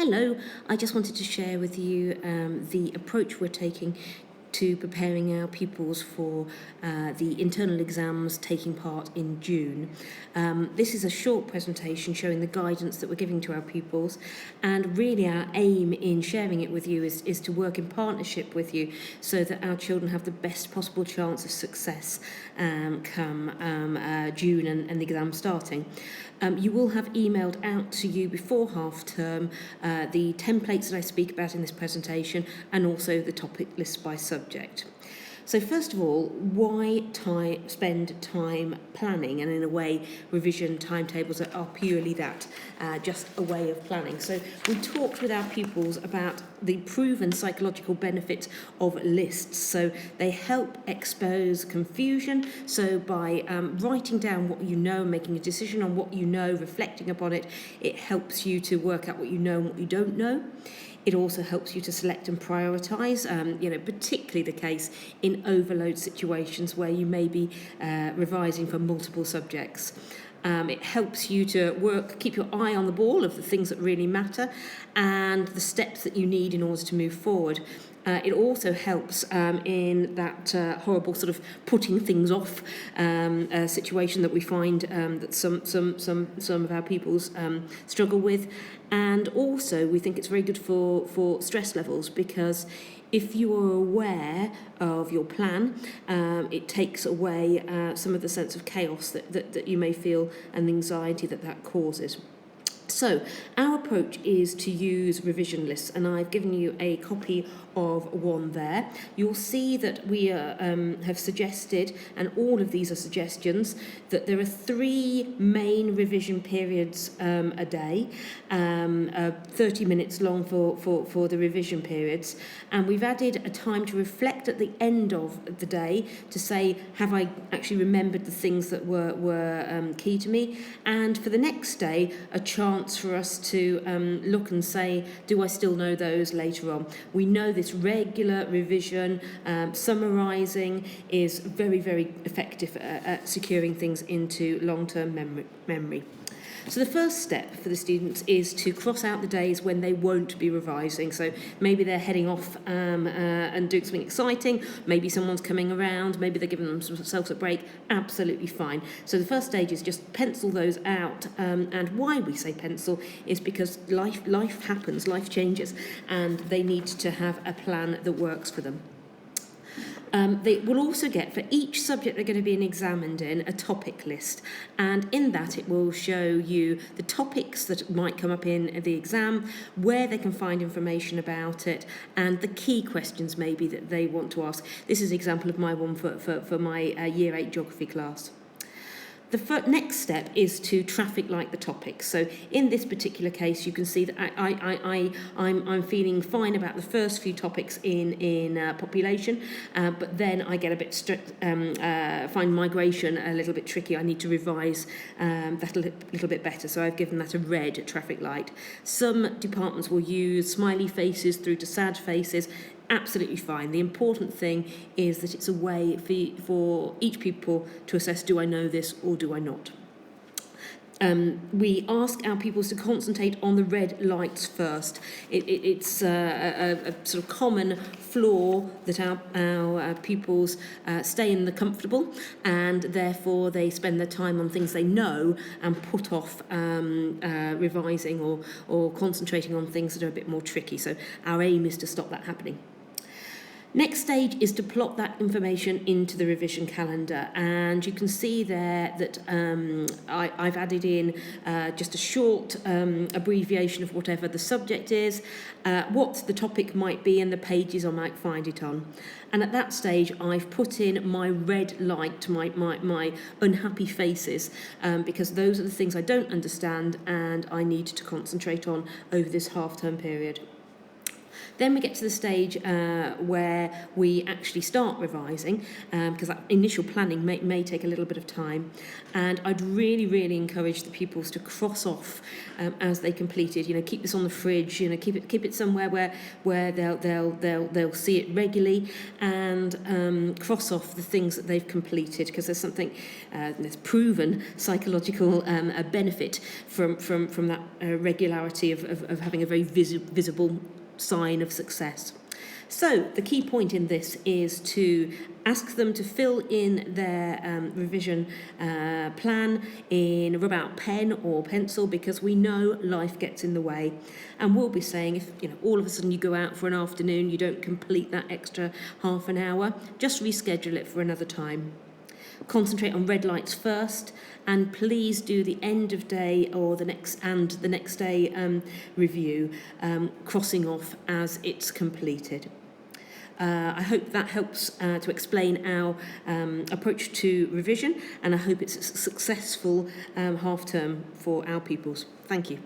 Hello, I just wanted to share with you the approach we're taking to preparing our pupils for the internal exams taking part in June. This is a short presentation showing the guidance that we're giving to our pupils, and really our aim in sharing it with you is to work in partnership with you so that our children have the best possible chance of success come June and the exam starting. You will have emailed out to you before half term the templates that I speak about in this presentation and also the topic list by subject. So first of all, why spend time planning? And in a way, revision timetables are purely that, just a way of planning. So we talked with our pupils about the proven psychological benefits of lists. So they help expose confusion. So by writing down what you know, making a decision on what you know, reflecting upon it, it helps you to work out what you know and what you don't know. It also helps you to select and prioritise, particularly the case in overload situations where you may be revising for multiple subjects. It helps you to keep your eye on the ball of the things that really matter and the steps that you need in order to move forward. It also helps in that horrible sort of putting things off situation that we find that some of our pupils struggle with. And also we think it's very good for stress levels, because if you are aware of your plan, it takes away some of the sense of chaos that you may feel and the anxiety that causes. So our approach is to use revision lists, and I've given you a copy of one there. You'll see that we have suggested, and all of these are suggestions, that there are 3 main revision periods a day, 30 minutes long for the revision periods, and we've added a time to reflect at the end of the day to say, have I actually remembered the things that were key to me? And for the next day, a chance for us to look and say, do I still know those later on? We know this regular revision, summarising is very, very effective at securing things into long-term memory. So the first step for the students is to cross out the days when they won't be revising. So maybe they're heading off and doing something exciting, maybe someone's coming around, maybe they're giving themselves a break, absolutely fine. So the first stage is just pencil those out, and why we say pencil is because life happens, life changes, and they need to have a plan that works for them. They will also get, for each subject they're going to be examined in, a topic list, and in that it will show you the topics that might come up in the exam, where they can find information about it, and the key questions maybe that they want to ask. This is an example of my one for my Year 8 geography class. The next step is to traffic light the topics. So in this particular case, you can see that I'm feeling fine about the first few topics in population, but then I get a bit find migration a little bit tricky. I need to revise that a little bit better. So I've given that a red traffic light. Some departments will use smiley faces through to sad faces. Absolutely fine. The important thing is that it's a way for each pupil to assess, do I know this or do I not? We ask our pupils to concentrate on the red lights first. It's a sort of common flaw that our pupils stay in the comfortable, and therefore they spend their time on things they know and put off revising or concentrating on things that are a bit more tricky. So our aim is to stop that happening. Next stage is to plot that information into the revision calendar, and you can see there that I've added in just a short abbreviation of whatever the subject is, what the topic might be, and the pages I might find it on. And at that stage I've put in my red light, my unhappy faces, because those are the things I don't understand and I need to concentrate on over this half-term period. Then we get to the stage where we actually start revising, because that initial planning may take a little bit of time. And I'd really encourage the pupils to cross off as they completed. Keep this on the fridge. Keep it somewhere where they'll see it regularly, and cross off the things that they've completed, because there's something there's proven psychological benefit from that regularity of having a very visible sign of success. So the key point in this is to ask them to fill in their revision plan in a rub-out pen or pencil, because we know life gets in the way, and we'll be saying, if all of a sudden you go out for an afternoon, you don't complete that extra half an hour, just reschedule it for another time. Concentrate on red lights first, and please do the end of day or the next day review, crossing off as it's completed. I hope that helps to explain our approach to revision, and I hope it's a successful half term for our pupils. Thank you.